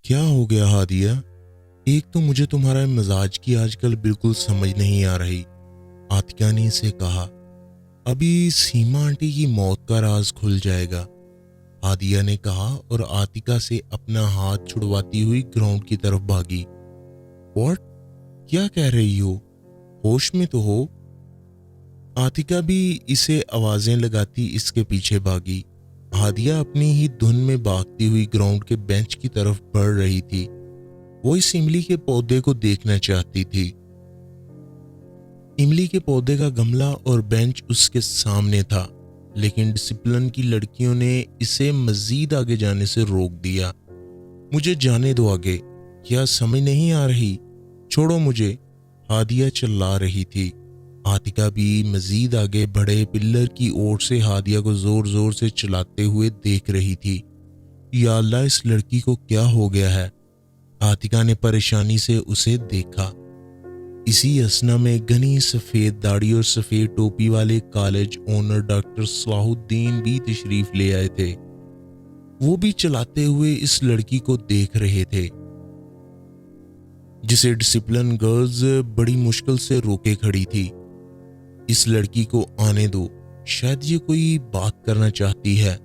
کیا ہو گیا ہادیہ؟ ایک تو مجھے تمہارا مزاج کی آج کل بالکل سمجھ نہیں آ رہی، عاتکہ نے اسے کہا۔ ابھی سیما آنٹی کی موت کا راز کھل جائے گا، ہادیہ نے کہا اور عاتکہ سے اپنا ہاتھ چھڑواتی ہوئی گراؤنڈ کی طرف بھاگی۔ واٹ؟ کیا کہہ رہی ہو؟ ہوش میں تو ہو؟ عاتکہ بھی اسے آوازیں لگاتی اس کے پیچھے بھاگی۔ ہادیہ اپنی ہی دھن میں بھاگتی ہوئی گراؤنڈ کے بینچ کی طرف بڑھ رہی تھی۔ وہ اس املی کے پودے کو دیکھنا چاہتی تھی۔ املی کے پودے کا گملہ اور بینچ اس کے سامنے تھا، لیکن ڈسپلن کی لڑکیوں نے اسے مزید آگے جانے سے روک دیا۔ مجھے جانے دو آگے، کیا سمجھ نہیں آ رہی؟ چھوڑو مجھے، ہادیہ چلا رہی تھی۔ عاتکہ بھی مزید آگے بڑھے پلر کی اوٹ سے ہادیہ کو زور زور سے چلاتے ہوئے دیکھ رہی تھی۔ یا اللہ، اس لڑکی کو کیا ہو گیا ہے؟ عاتکہ نے پریشانی سے اسے دیکھا۔ اسی اثنا میں گھنی سفید داڑھی اور سفید ٹوپی والے کالج اونر ڈاکٹر صلاح الدین بھی تشریف لے آئے تھے۔ وہ بھی چلاتے ہوئے اس لڑکی کو دیکھ رہے تھے، جسے ڈسپلن گرلز بڑی مشکل سے روکے کھڑی تھی۔ اس لڑکی کو آنے دو، شاید یہ کوئی بات کرنا چاہتی ہے،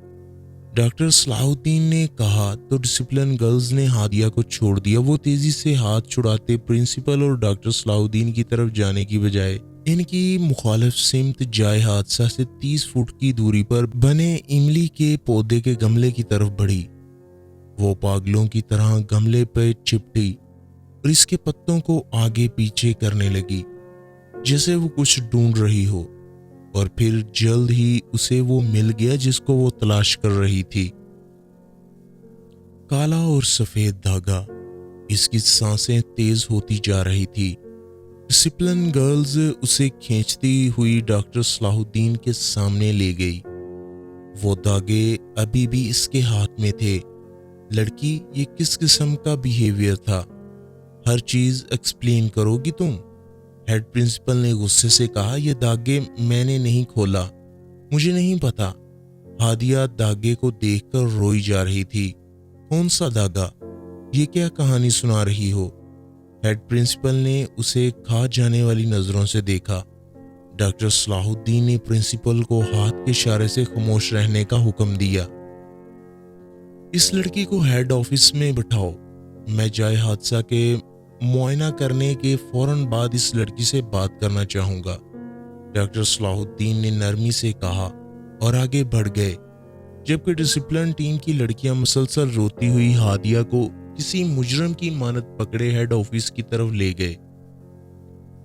ڈاکٹر صلاح الدین نے کہا تو ڈسپلن گرلز نے ہادیہ کو چھوڑ دیا۔ وہ تیزی سے ہاتھ چھڑاتے پرنسپل اور ڈاکٹر صلاح الدین کی طرف جانے کی بجائے ان کی مخالف سمت جائے حادثہ سے 30 فٹ کی دوری پر بنے املی کے پودے کے گملے کی طرف بڑھی۔ وہ پاگلوں کی طرح گملے پہ چپٹی اور اس کے پتوں کو آگے پیچھے کرنے لگی، جیسے وہ کچھ ڈھونڈ رہی ہو، اور پھر جلد ہی اسے وہ مل گیا جس کو وہ تلاش کر رہی تھی۔ کالا اور سفید دھاگا۔ اس کی سانسیں تیز ہوتی جا رہی تھی۔ ڈسپلن گرلز اسے کھینچتی ہوئی ڈاکٹر صلاح الدین کے سامنے لے گئی۔ وہ دھاگے ابھی بھی اس کے ہاتھ میں تھے۔ لڑکی، یہ کس قسم کا بیہیویئر تھا؟ ہر چیز ایکسپلین کرو گی تم؟ ہیڈ پرنسپل نے غصے سے کہا۔ یہ دھاگے میں نے نہیں کھولا، مجھے نہیں پتا۔ ہادیہ دھاگے کو دیکھ کر روئی جا رہی تھی۔ کون سا دھاگا؟ یہ کیا کہانی سنا رہی ہو؟ ہیڈ پرنسپل نے اسے کھا جانے والی نظروں سے دیکھا۔ ڈاکٹر صلاح الدین نے پرنسپل کو ہاتھ کے اشارے سے خاموش رہنے کا حکم دیا۔ اس لڑکی کو ہیڈ آفس میں بٹھاؤ۔ میں جائے حادثہ کے معائنہ کرنے کے فوراً بعد اس لڑکی سے بات کرنا چاہوں گا، ڈاکٹر صلاح الدین نے نرمی سے کہا اور آگے بڑھ گئے، جبکہ ڈسپلن ٹیم کی لڑکیاں مسلسل روتی ہوئی ہادیہ کو کسی مجرم کی مانند پکڑے ہیڈ آفس کی طرف لے گئے۔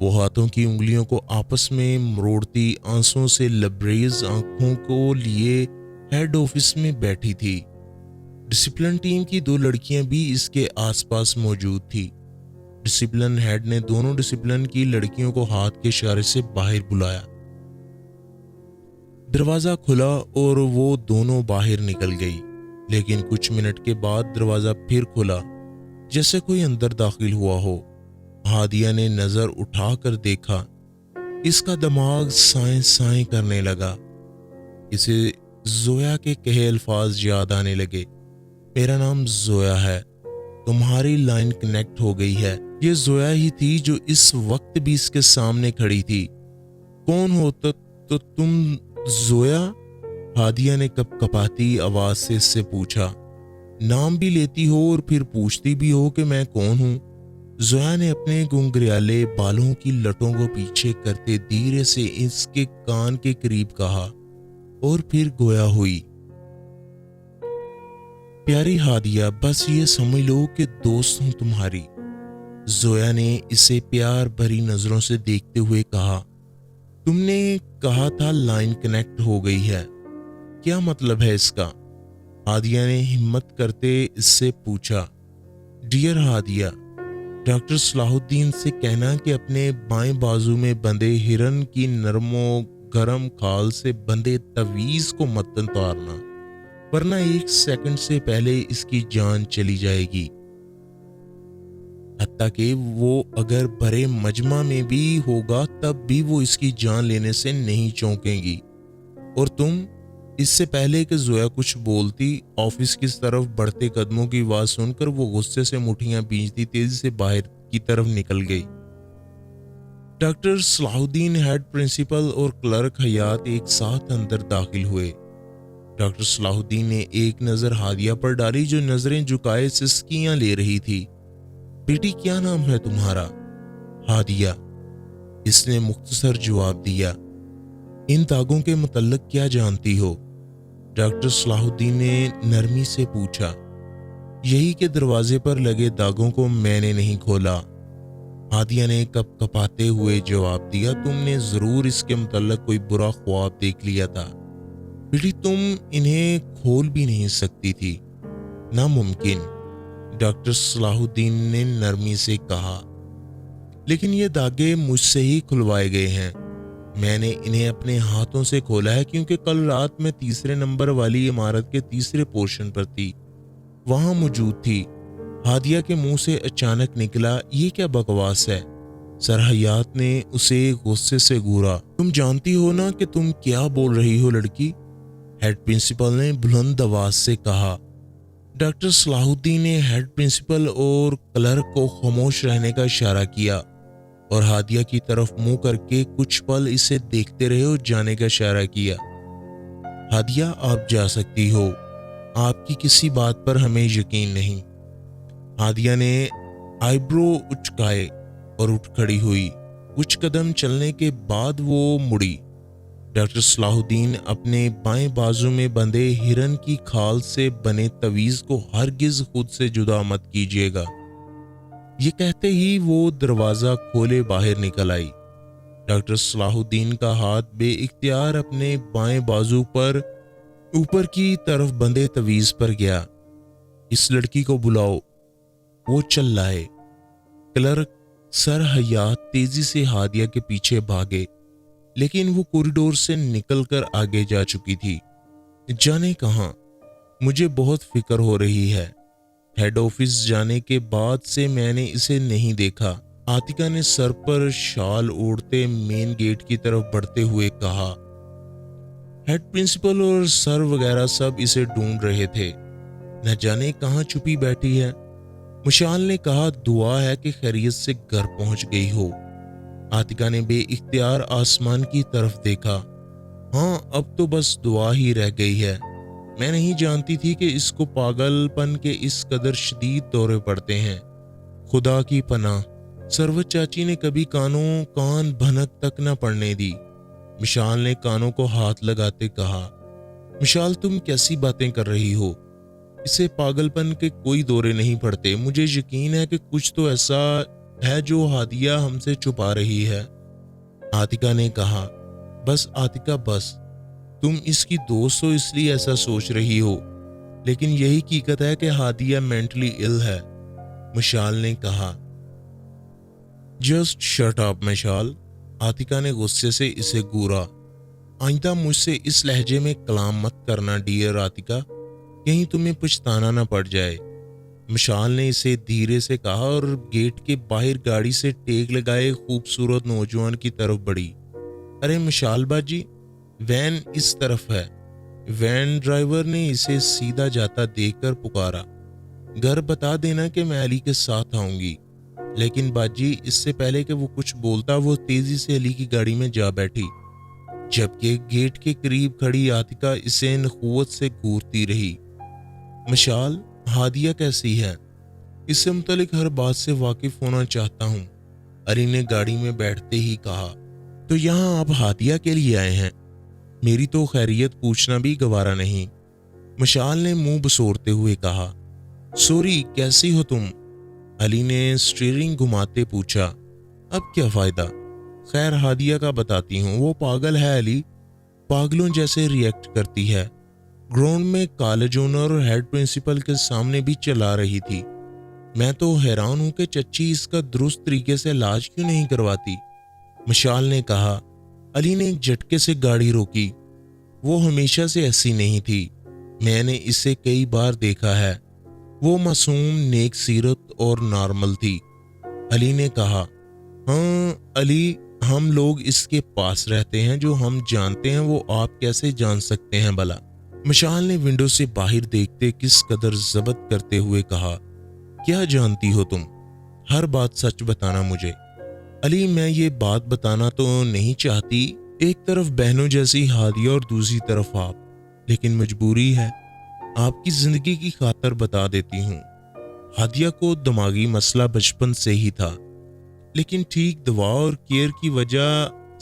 وہ ہاتھوں کی انگلیوں کو آپس میں مروڑتی آنسوں سے لبریز آنکھوں کو لیے ہیڈ آفس میں بیٹھی تھی۔ ڈسپلن ٹیم کی 2 لڑکیاں بھی اس کے آس پاس موجود تھی۔ ڈسپلن ہیڈ نے دونوں ڈسپلن کی لڑکیوں کو ہاتھ کے اشارے سے باہر بلایا۔ دروازہ کھلا اور وہ دونوں باہر نکل گئی، لیکن کچھ منٹ کے بعد دروازہ پھر کھلا، جیسے کوئی اندر داخل ہوا ہو۔ ہادیہ نے نظر اٹھا کر دیکھا۔ اس کا دماغ سائیں سائیں کرنے لگا۔ اسے زویا کے کہے الفاظ یاد آنے لگے۔ میرا نام زویا ہے، تمہاری لائن کنیکٹ ہو گئی ہے۔ یہ زویا ہی تھی جو اس وقت بھی اس کے سامنے کھڑی تھی۔ کون ہو تو تم زویا؟ ہادیہ نے کپ کپاتی آواز سے اس سے پوچھا۔ نام بھی لیتی ہو اور پھر پوچھتی بھی ہو کہ میں کون ہوں؟ زویا نے اپنے گنگریالے بالوں کی لٹوں کو پیچھے کرتے دھیرے سے اس کے کان کے قریب کہا اور پھر گویا ہوئی۔ پیاری ہادیہ، بس یہ سمجھ لو کہ دوست ہوں تمہاری، زویا نے اسے پیار بھری نظروں سے دیکھتے ہوئے کہا۔ تم نے کہا تھا لائن کنیکٹ ہو گئی ہے، کیا مطلب ہے اس کا؟ ہادیہ نے ہمت کرتے اس سے پوچھا۔ ڈیئر ہادیہ، ڈاکٹر صلاح الدین سے کہنا کہ اپنے بائیں بازو میں بندے ہرن کی نرم و گرم کھال سے بندے تعویذ کو مت اتارنا، ورنہ 1 سیکنڈ سے پہلے اس کی جان چلی جائے گی۔ حتیٰ کہ وہ اگر برے مجمع میں بھی ہوگا تب بھی وہ اس کی جان لینے سے نہیں چونکیں گی۔ اور تم اس سے پہلے کہ زویا کچھ بولتی، آفس کی طرف بڑھتے قدموں کی آواز سن کر وہ غصے سے مٹھیاں بھیجتی تیزی سے باہر کی طرف نکل گئی۔ ڈاکٹر صلاح الدین، ہیڈ پرنسپل اور کلرک حیات ایک ساتھ اندر داخل ہوئے۔ ڈاکٹر صلاح الدین نے ایک نظر ہادیہ پر ڈالی جو نظریں جھکائے سسکیاں لے رہی تھی۔ بیٹی کیا نام ہے تمہارا؟ ہادیہ، اس نے مختصر جواب دیا۔ ان داغوں کے متعلق کیا جانتی ہو؟ ڈاکٹر صلاح الدین نے نرمی سے پوچھا۔ یہی کہ دروازے پر لگے داغوں کو میں نے نہیں کھولا، ہادیہ نے کپ کپاتے ہوئے جواب دیا۔ تم نے ضرور اس کے متعلق کوئی برا خواب دیکھ لیا تھا۔ بیٹی تم انہیں کھول بھی نہیں سکتی تھی۔ ناممکن، ڈاکٹر صلاح الدین نے نرمی سے کہا، لیکن یہ داغے مجھ سے ہی کھلوائے گئے ہیں۔ میں نے انہیں اپنے ہاتھوں سے کھولا ہے کیونکہ کل رات میں تیسرے نمبر والی عمارت کے تیسرے پورشن پر تھی، وہاں موجود تھی۔ ہادیہ کے منہ سے اچانک نکلا، یہ کیا بکواس ہے؟ سر حیات نے اسے غصے سے گھورا۔ تم جانتی ہو نا کہ تم کیا بول رہی ہو لڑکی؟ ہیڈ پرنسپل نے بلند آواز سے کہا۔ ڈاکٹر صلاح الدین نے ہیڈ پرنسپل اور کلرک کو خاموش رہنے کا اشارہ کیا اور ہادیہ کی طرف منہ کر کے کچھ پل اسے دیکھتے رہے اور جانے کا اشارہ کیا۔ ہادیہ آپ جا سکتی ہو، آپ کی کسی بات پر ہمیں یقین نہیں۔ ہادیہ نے آئی برو اچکائے اور اٹھ کھڑی ہوئی۔ کچھ قدم چلنے کے بعد وہ مڑی۔ ڈاکٹر صلاح الدین، اپنے بائیں بازو میں بندھے ہرن کی کھال سے بنے تویز کو ہرگز خود سے جدا مت کیجیے گا۔ یہ کہتے ہی وہ دروازہ کھولے باہر نکل آئی۔ ڈاکٹر صلاح الدین کا ہاتھ بے اختیار اپنے بائیں بازو پر اوپر کی طرف بندھے تویز پر گیا۔ اس لڑکی کو بلاؤ، وہ چل لائے۔ کلرک سر حیات تیزی سے ہادیہ کے پیچھے بھاگے، لیکن وہ کوریڈور سے نکل کر آگے جا چکی تھی۔ جانے کہاں؟ مجھے بہت فکر ہو رہی ہے۔ ہیڈ آفس جانے کے بعد سے میں نے اسے نہیں دیکھا، عاتکہ نے سر پر شال اوڑھتے مین گیٹ کی طرف بڑھتے ہوئے کہا۔ ہیڈ پرنسپل اور سر وغیرہ سب اسے ڈھونڈ رہے تھے، نہ جانے کہاں چھپی بیٹھی ہے۔ مشال نے کہا، دعا ہے کہ خیریت سے گھر پہنچ گئی ہو۔ عاتکہ نے بے اختیار آسمان کی طرف دیکھا۔ ہاں، اب تو بس دعا ہی رہ گئی ہے۔ میں نہیں جانتی تھی کہ اس کو پاگل پن کے اس قدر شدید دورے پڑتے ہیں۔ خدا کی پناہ، سروت چاچی نے کبھی کان بھنک تک نہ پڑنے دی۔ مشال نے کانوں کو ہاتھ لگاتے کہا، مشال تم کیسی باتیں کر رہی ہو؟ اسے پاگل پن کے کوئی دورے نہیں پڑتے۔ مجھے یقین ہے کہ کچھ تو ایسا ہے جو ہادیہ ہم سے چھپا رہی ہے۔ عاتکہ نے کہا، بس عاتکہ بس، تم اس کی دوست ہو اس لیے ایسا سوچ رہی ہو، لیکن یہی حقیقت ہے کہ ہادیہ مینٹلی ال ہے۔ مشال نے کہا۔ Just shut up Mishal, Atika نے غصے سے اسے گھورا۔ آئندہ مجھ سے اس لہجے میں کلام مت کرنا ڈیئر عاتکہ، کہیں تمہیں پچھتانا نہ پڑ جائے۔ مشال نے اسے دھیرے سے کہا اور گیٹ کے باہر گاڑی سے ٹیک لگائے خوبصورت نوجوان کی طرف بڑھی۔ ارے مشال باجی، وین اس طرف ہے۔ وین ڈرائیور نے اسے سیدھا جاتا دیکھ کر پکارا۔ گھر بتا دینا کہ میں علی کے ساتھ آؤں گی۔ لیکن باجی، اس سے پہلے کہ وہ کچھ بولتا وہ تیزی سے علی کی گاڑی میں جا بیٹھی، جبکہ گیٹ کے قریب کھڑی عاتکہ اسے نخوت سے گھورتی رہی۔ مشال، ہادیہ کیسی ہے؟ اس سے متعلق ہر بات سے واقف ہونا چاہتا ہوں، علی نے گاڑی میں بیٹھتے ہی کہا۔ تو یہاں آپ ہادیہ کے لیے آئے ہیں؟ میری تو خیریت پوچھنا بھی گوارا نہیں، مشال نے منہ بسورتے ہوئے کہا۔ سوری، کیسی ہو تم؟ علی نے سٹیئرنگ گھماتے پوچھا۔ اب کیا فائدہ؟ خیر ہادیہ کا بتاتی ہوں، وہ پاگل ہے علی، پاگلوں جیسے ریئیکٹ کرتی ہے۔ گراؤنڈ میں کالج اونر اور ہیڈ پرنسپل کے سامنے بھی چلا رہی تھی۔ میں تو حیران ہوں کہ چچی اس کا درست طریقے سے علاج کیوں نہیں کرواتی، مشال نے کہا۔ علی نے ایک جھٹکے سے گاڑی روکی۔ وہ ہمیشہ سے ایسی نہیں تھی، میں نے اسے کئی بار دیکھا ہے۔ وہ معصوم، نیک سیرت اور نارمل تھی، علی نے کہا۔ ہاں علی، ہم لوگ اس کے پاس رہتے ہیں، جو ہم جانتے ہیں وہ آپ کیسے جان سکتے ہیں بھلا؟ مشال نے ونڈو سے باہر دیکھتے کس قدر ضبط کرتے ہوئے کہا، کیا جانتی ہو تم؟ ہر بات سچ بتانا مجھے۔ علی، میں یہ بات بتانا تو نہیں چاہتی، ایک طرف بہنوں جیسی ہادیہ اور دوسری طرف آپ، لیکن مجبوری ہے، آپ کی زندگی کی خاطر بتا دیتی ہوں۔ ہادیہ کو دماغی مسئلہ بچپن سے ہی تھا، لیکن ٹھیک دوا اور کیئر کی وجہ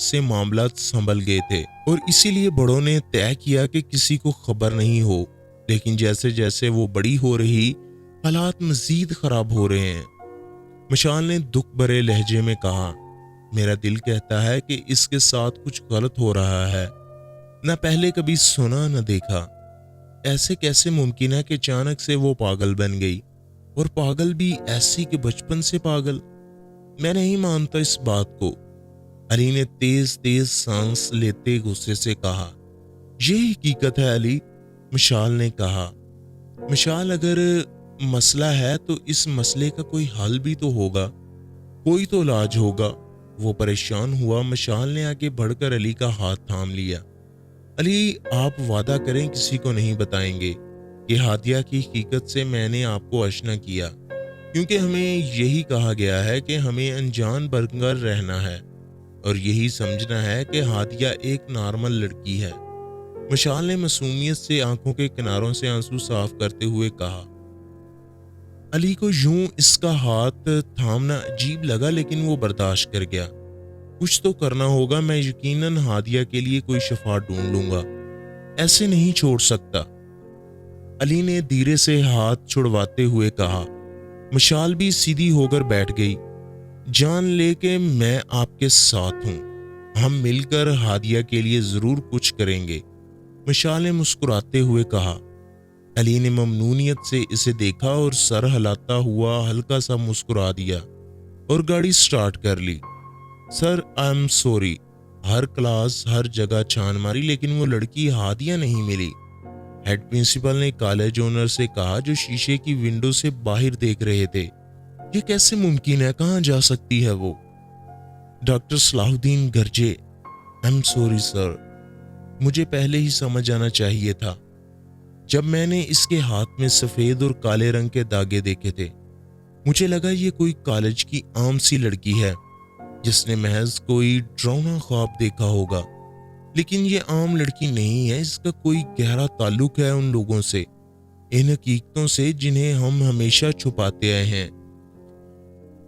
سے معاملات سنبھل گئے تھے، اور اسی لیے بڑوں نے طے کیا کہ کسی کو خبر نہیں ہو۔ لیکن جیسے جیسے وہ بڑی ہو رہی، حالات مزید خراب ہو رہے ہیں۔ مشال نے دکھ بھرے لہجے میں کہا، میرا دل کہتا ہے کہ اس کے ساتھ کچھ غلط ہو رہا ہے، نہ پہلے کبھی سنا نہ دیکھا۔ ایسے کیسے ممکن ہے کہ اچانک سے وہ پاگل بن گئی، اور پاگل بھی ایسی کہ بچپن سے پاگل؟ میں نہیں مانتا اس بات کو۔ علی نے تیز تیز سانس لیتے غصے سے کہا، یہ حقیقت ہے علی، مشال نے کہا۔ مشال، اگر مسئلہ ہے تو اس مسئلے کا کوئی حل بھی تو ہوگا، کوئی تو علاج ہوگا۔ وہ پریشان ہوا۔ مشال نے آگے بڑھ کر علی کا ہاتھ تھام لیا۔ علی، آپ وعدہ کریں کسی کو نہیں بتائیں گے کہ ہادیہ کی حقیقت سے میں نے آپ کو آشنا کیا، کیونکہ ہمیں یہی کہا گیا ہے کہ ہمیں انجان بن کر رہنا ہے، اور یہی سمجھنا ہے کہ ہادیہ ایک نارمل لڑکی ہے۔ مشال نے معصومیت سے آنکھوں کے کناروں سے آنسو صاف کرتے ہوئے کہا۔ علی کو یوں اس کا ہاتھ تھامنا عجیب لگا، لیکن وہ برداشت کر گیا۔ کچھ تو کرنا ہوگا، میں یقیناً ہادیہ کے لیے کوئی شفا ڈھونڈ لوں گا، ایسے نہیں چھوڑ سکتا۔ علی نے دھیرے سے ہاتھ چھڑواتے ہوئے کہا۔ مشال بھی سیدھی ہو کر بیٹھ گئی۔ جان لے کہ میں آپ کے ساتھ ہوں، ہم مل کر ہادیہ کے لیے ضرور کچھ کریں گے، مشال نے مسکراتے ہوئے کہا۔ علی نے ممنونیت سے اسے دیکھا اور سر ہلاتا ہوا ہلکا سا مسکرا دیا اور گاڑی سٹارٹ کر لی۔ سر، آئی ایم سوری، ہر کلاس ہر جگہ چھان ماری، لیکن وہ لڑکی ہادیہ نہیں ملی، ہیڈ پرنسپل نے کالج اونر سے کہا، جو شیشے کی ونڈو سے باہر دیکھ رہے تھے۔ یہ کیسے ممکن ہے؟ کہاں جا سکتی ہے وہ؟ ڈاکٹر صلاح الدین گرجے، آئی ایم سوری سر، مجھے پہلے ہی سمجھ آنا چاہیے تھا۔ جب میں نے اس کے ہاتھ میں سفید اور کالے رنگ کے داغے دیکھے تھے، مجھے لگا یہ کوئی کالج کی عام سی لڑکی ہے جس نے محض کوئی ڈراؤنا خواب دیکھا ہوگا، لیکن یہ عام لڑکی نہیں ہے، اس کا کوئی گہرا تعلق ہے ان لوگوں سے، ان حقیقتوں سے جنہیں ہم ہمیشہ چھپاتے آئے ہیں۔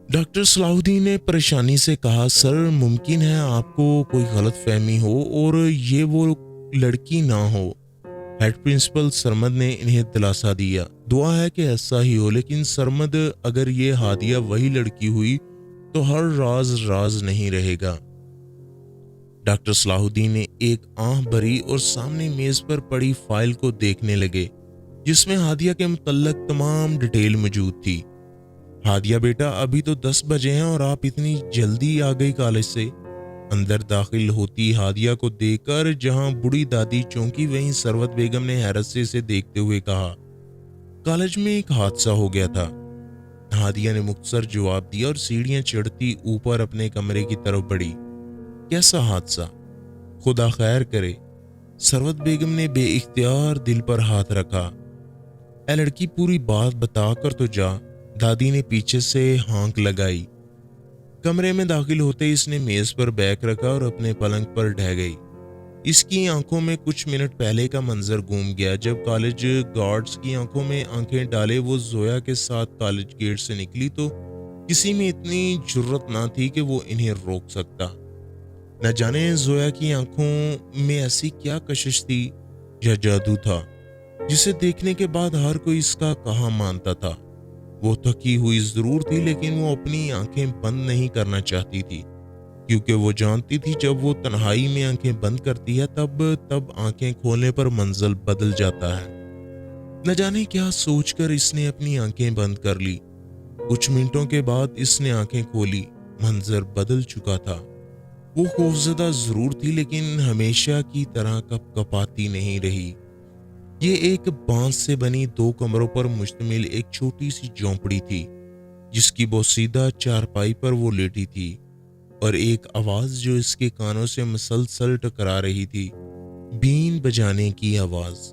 ڈاکٹر صلاح الدین نے پریشانی سے کہا، سر، ممکن ہے آپ کو کوئی غلط فہمی ہو اور یہ وہ لڑکی نہ ہو۔ ہیڈ پرنسپل سرمد نے انہیں دلاسا دیا، دعا ہے کہ ایسا ہی ہو، لیکن سرمد، اگر یہ ہادیہ وہی لڑکی ہوئی تو ہر راز راز نہیں رہے گا۔ ڈاکٹر صلاح الدین نے ایک آہ بھری اور سامنے میز پر پڑی فائل کو دیکھنے لگے، جس میں ہادیہ کے متعلق تمام ڈیٹیل موجود تھی۔ ہادیہ بیٹا، ابھی تو 10 بجے ہیں اور آپ اتنی جلدی آ گئی کالج سے؟ اندر داخل ہوتی ہادیہ کو دیکھ کر جہاں بوڑھی دادی چونکی، وہیں سروت بیگم نے حیرت سے اسے دیکھتے ہوئے کہا، کالج میں ایک حادثہ ہو گیا تھا۔ ہادیہ نے مختصر جواب دیا اور سیڑھیاں چڑھتی اوپر اپنے کمرے کی طرف بڑھی۔ کیسا حادثہ؟ خدا خیر کرے۔ سروت بیگم نے بے اختیار دل پر ہاتھ رکھا۔ اے لڑکی، پوری بات بتا کر تو جا، دادی نے پیچھے سے ہانک لگائی۔ کمرے میں داخل ہوتے اس نے میز پر بیگ رکھا اور اپنے پلنگ پر ڈھہ گئی۔ اس کی آنکھوں میں کچھ منٹ پہلے کا منظر گھوم گیا، جب کالج گارڈز کی آنکھوں میں آنکھیں ڈالے وہ زویا کے ساتھ کالج گیٹ سے نکلی تو کسی میں اتنی جرت نہ تھی کہ وہ انہیں روک سکتا۔ نہ جانے زویا کی آنکھوں میں ایسی کیا کشش تھی یا جادو تھا جسے دیکھنے کے بعد ہر کوئی اس کا کہا مانتا تھا۔ وہ تھکی ہوئی ضرور تھی، لیکن وہ اپنی آنکھیں بند نہیں کرنا چاہتی تھی، کیونکہ وہ جانتی تھی جب وہ تنہائی میں آنکھیں بند کرتی ہے تب آنکھیں کھولنے پر منزل بدل جاتا ہے۔ نہ جانے کیا سوچ کر اس نے اپنی آنکھیں بند کر لی۔ کچھ منٹوں کے بعد اس نے آنکھیں کھولی، منظر بدل چکا تھا۔ وہ خوفزدہ ضرور تھی، لیکن ہمیشہ کی طرح کپ کپاتی نہیں رہی۔ یہ ایک بانس سے بنی 2 کمروں پر مشتمل ایک چھوٹی سی جھونپڑی تھی، جس کی بوسیدہ چارپائی پر وہ لیٹی تھی، اور ایک آواز جو اس کے کانوں سے مسلسل ٹکرا رہی تھی، بین بجانے کی آواز۔